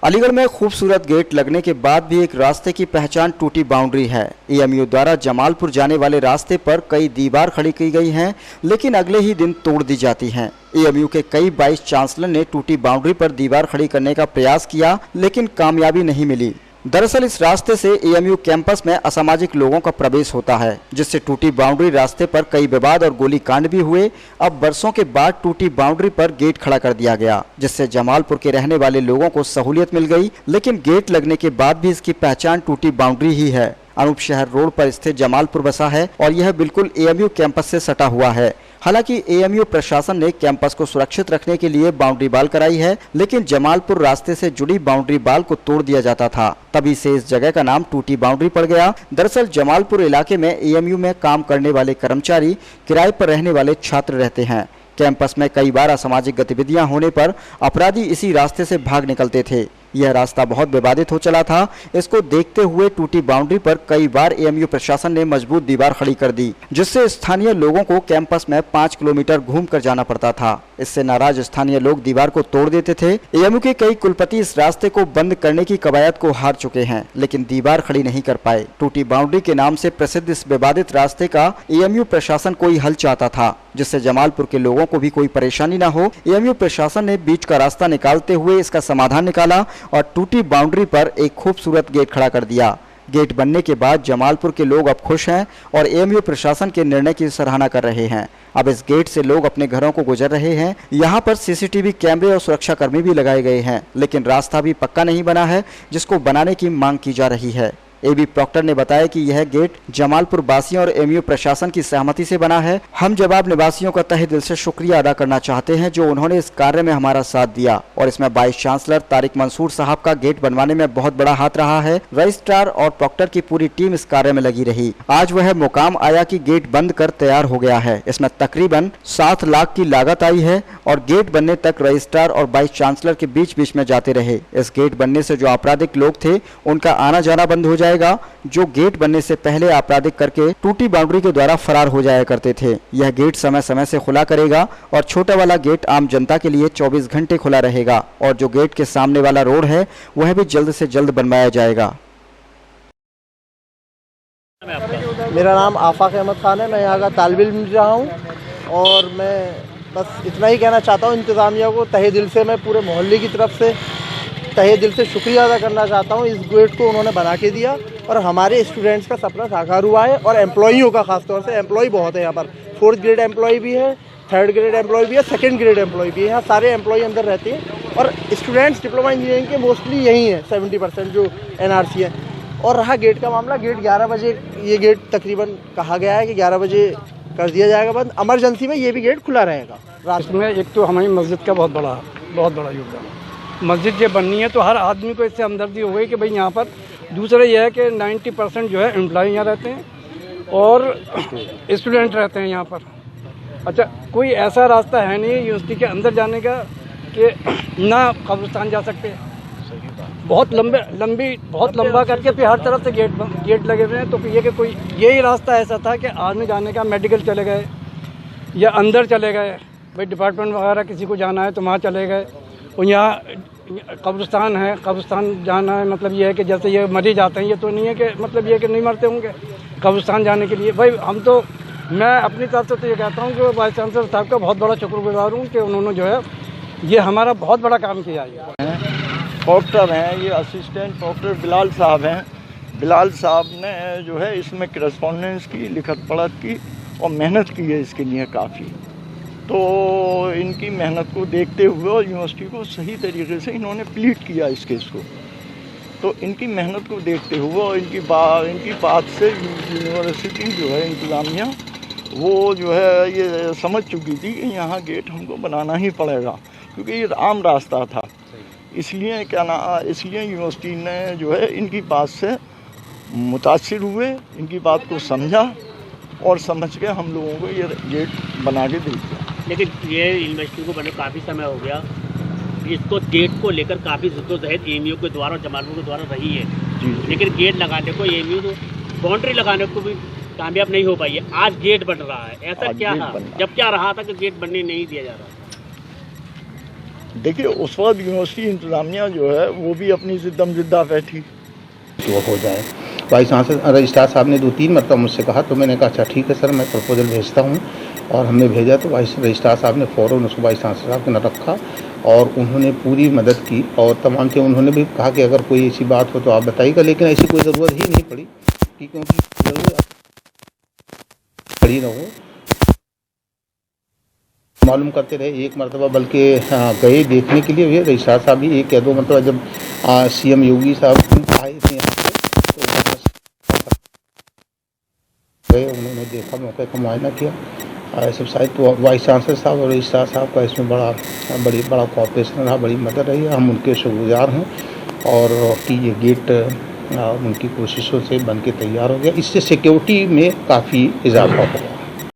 अलीगढ़ में खूबसूरत गेट लगने के बाद भी एक रास्ते की पहचान टूटी बाउंड्री है। एएमयू द्वारा जमालपुर जाने वाले रास्ते पर कई दीवार खड़ी की गई हैं, लेकिन अगले ही दिन तोड़ दी जाती हैं। एएमयू के कई वाइस चांसलर ने टूटी बाउंड्री पर दीवार खड़ी करने का प्रयास किया, लेकिन कामयाबी नहीं मिली। दरअसल इस रास्ते से एएमयू कैंपस में असामाजिक लोगों का प्रवेश होता है, जिससे टूटी बाउंड्री रास्ते पर कई विवाद और गोलीकांड भी हुए। अब बरसों के बाद टूटी बाउंड्री पर गेट खड़ा कर दिया गया, जिससे जमालपुर के रहने वाले लोगों को सहूलियत मिल गई, लेकिन गेट लगने के बाद भी इसकी पहचान टूटी बाउंड्री ही है। अनूप शहर रोड पर स्थित जमालपुर बसा है और यह बिल्कुल एएमयू कैंपस से सटा हुआ है। हालांकि एएमयू प्रशासन ने कैंपस को सुरक्षित रखने के लिए बाउंड्री बाल कराई है, लेकिन जमालपुर रास्ते से जुड़ी बाउंड्री बाल को तोड़ दिया जाता था, तभी से इस जगह का नाम टूटी बाउंड्री पड़ गया। दरअसल जमालपुर इलाके में एएमयू में काम करने वाले कर्मचारी किराए पर रहने वाले छात्र रहते हैं। कैंपस में कई बार असामाजिक गतिविधियां होने पर अपराधी इसी रास्ते से भाग निकलते थे। यह रास्ता बहुत विवादित हो चला था। इसको देखते हुए टूटी बाउंड्री पर कई बार एएमयू प्रशासन ने मजबूत दीवार खड़ी कर दी, जिससे स्थानीय लोगों को कैंपस में 5 किलोमीटर घूमकर जाना पड़ता था। इससे नाराज स्थानीय लोग दीवार को तोड़ देते थे। एएमयू के कई कुलपति इस रास्ते को बंद करने की कवायद को हार चुके हैं, लेकिन दीवार खड़ी नहीं कर पाए। टूटी बाउंड्री के नाम से प्रसिद्ध इस विवादित रास्ते का एएमयू प्रशासन कोई हल चाहता था, जिससे जमालपुर के लोगों को भी कोई परेशानी न हो। एएमयू प्रशासन ने बीच का रास्ता निकालते हुए इसका समाधान निकाला और टूटी बाउंड्री पर एक खूबसूरत गेट खड़ा कर दिया। गेट बनने के बाद जमालपुर के लोग अब खुश हैं और एएमयू प्रशासन के निर्णय की सराहना कर रहे हैं। अब इस गेट से लोग अपने घरों को गुजर रहे हैं। यहाँ पर सीसीटीवी कैमरे और सुरक्षाकर्मी भी लगाए गए हैं, लेकिन रास्ता भी पक्का नहीं बना है, जिसको बनाने की मांग की जा रही है। एबी प्रॉक्टर ने बताया कि यह गेट जमालपुर वासियों और एएमयू प्रशासन की सहमति से बना है। हम जवाब निवासियों का तहे दिल से शुक्रिया अदा करना चाहते हैं, जो उन्होंने इस कार्य में हमारा साथ दिया, और इसमें वाइस चांसलर तारिक मंसूर साहब का गेट बनवाने में बहुत बड़ा हाथ रहा है। रजिस्ट्रार और प्रॉक्टर की पूरी टीम इस कार्य में लगी रही। आज वह मुकाम आया कि गेट बंद कर तैयार हो गया है। इसमें तकरीबन 7 लाख की लागत आई है और गेट बनने तक रजिस्ट्रार और वाइस चांसलर के बीच बीच में जाते रहे। इस गेट बनने से जो आपराधिक लोग थे उनका आना जाना बंद हो जाएगा, जो गेट बनने से पहले आपराधिक करके टूटी बाउंड्री के द्वारा फरार हो जाया करते थे। यह गेट समय समय से खुला करेगा और छोटा वाला गेट आम जनता के लिए 24 घंटे खुला रहेगा, और जो गेट के सामने वाला रोड है वह भी जल्द से जल्द बनवाया जाएगा। मेरा नाम आफाक अहमद खान है। मैं यहाँ का तालिब इल्म रहा हूँ और मैं बस इतना ही कहना चाहता हूँ इंतज़ामिया को तहे दिल से, मैं पूरे मोहल्ले की तरफ से तहे दिल से शुक्रिया अदा करना चाहता हूँ। इस गेट को उन्होंने बना के दिया और हमारे स्टूडेंट्स का सपना साकार हुआ है। और एम्प्लॉइयों का खासतौर से, एम्प्लॉय बहुत है यहाँ पर। 4th ग्रेड एम्प्लॉय भी है, 3rd ग्रेड एम्प्लॉय भी है, 2nd ग्रेड एम्प्लॉय भी है। यहाँ सारे एम्प्लॉय अंदर रहते हैं और स्टूडेंट्स डिप्लोमा इंजीनियरिंग के मोस्टली यही है, 70% जो NRC है। और रहा गेट का मामला, गेट 11 बजे, ये गेट तकरीबन कहा गया है कि 11 बजे कर दिया जाएगा बंद। इमरजेंसी में ये भी गेट खुला रहेगा रात में। एक तो हमारी मस्जिद का बहुत बड़ा योगदान। मस्जिद ये बननी है तो हर आदमी को इससे हमदर्दी हो गई कि भाई यहाँ पर। दूसरा यह है कि 90% जो है एम्प्लॉय यहाँ रहते हैं और स्टूडेंट रहते हैं यहाँ पर। अच्छा, कोई ऐसा रास्ता है नहीं यूनिवर्सिटी के अंदर जाने का कि ना कब्रिस्तान जा सकते। बहुत लंबा करके फिर हर तरफ से गेट लगे हुए हैं। तो ये कि कोई यही रास्ता ऐसा था कि आने जाने का, मेडिकल चले गए या अंदर चले गए, भाई डिपार्टमेंट वगैरह किसी को जाना है तो वहाँ चले गए। और यहाँ कब्रिस्तान है, कब्रिस्तान जाना है मतलब ये है कि जैसे ये मरी जाते हैं, ये तो नहीं है कि मतलब ये है कि नहीं मरते होंगे कब्रिस्तान जाने के लिए। भाई हम तो, मैं अपनी तरफ से तो ये कहता हूँ कि वाइस चांसलर साहब का बहुत बड़ा शुक्रगुजार हूँ कि उन्होंने जो है ये हमारा बहुत बड़ा काम किया है। प्रॉक्टर हैं, ये असिस्टेंट प्रॉक्टर बिलाल साहब हैं। बिलाल साहब ने जो है इसमें करस्पॉन्डेंस की, लिखत पढ़त की और मेहनत की है इसके लिए काफ़ी। तो इनकी मेहनत को देखते हुए और यूनिवर्सिटी को सही तरीके से इन्होंने प्लीट किया इस केस को। तो इनकी मेहनत को देखते हुए और इनकी बात से यूनिवर्सिटी जो है इंतज़ामिया वो जो है ये समझ चुकी थी कि यहाँ गेट हमको बनाना ही पड़ेगा, क्योंकि ये आम रास्ता था। इसलिए इसलिए यूनिवर्सिटी ने जो है इनकी बात से मुतासिर हुए, इनकी बात को समझा और समझ के हम लोगों को ये गेट बना के दे दिया। लेकिन ये यूनिवर्सिटी को बने काफ़ी समय हो गया, इसको गेट को लेकर काफ़ी जद्दोजहद एएमयू के द्वारा और जमालपुर के द्वारा रही है जी। लेकिन गेट लगाने को एएमयू तो बाउंड्री लगाने को भी कामयाब नहीं हो पाई है। आज गेट बन रहा है, ऐसा क्या था जब क्या रहा था कि गेट बनने नहीं दिया जा रहा? देखिए उस वक्त यूनिवर्सिटी इंतज़ामिया जो है वो भी अपनी जिद्दम जिद्दा पे थी कि वो हो जाए। वाइस चांसलर रजिस्ट्रार साहब ने 2-3 मरतबा मुझसे कहा, तो मैंने कहा अच्छा ठीक है सर, मैं प्रपोजल भेजता हूँ। और हमने भेजा तो वाइस रजिस्ट्रार साहब ने फ़ौरन उसको वाइस चांसलर साहब के न रखा और उन्होंने पूरी मदद की और तमाम के उन्होंने भी कहा कि अगर कोई ऐसी बात हो तो आप बताइएगा, लेकिन ऐसी कोई ज़रूरत ही नहीं पड़ी कि क्योंकि ज़रूरत खड़ी न हो। मालूम करते रहे एक मरतबा, बल्कि गए देखने के लिए रजिस्ट्रार साहब भी 1 या 2 मरतबा जब CM योगी साहब आए थे यहाँ पे तो गए, उन्होंने देखा, मौके का मुआयना किया। सब शायद तो वाइस चांसलर साहब और रजिस्ट्रार साहब का इसमें बड़ा कॉपरेशन रहा, बड़ी मदद रही। हम उनके शुक्रगुजार हैं और कि ये गेट उनकी कोशिशों से बन के तैयार हो गया। इससे सिक्योरिटी में काफ़ी इजाफा हुआ।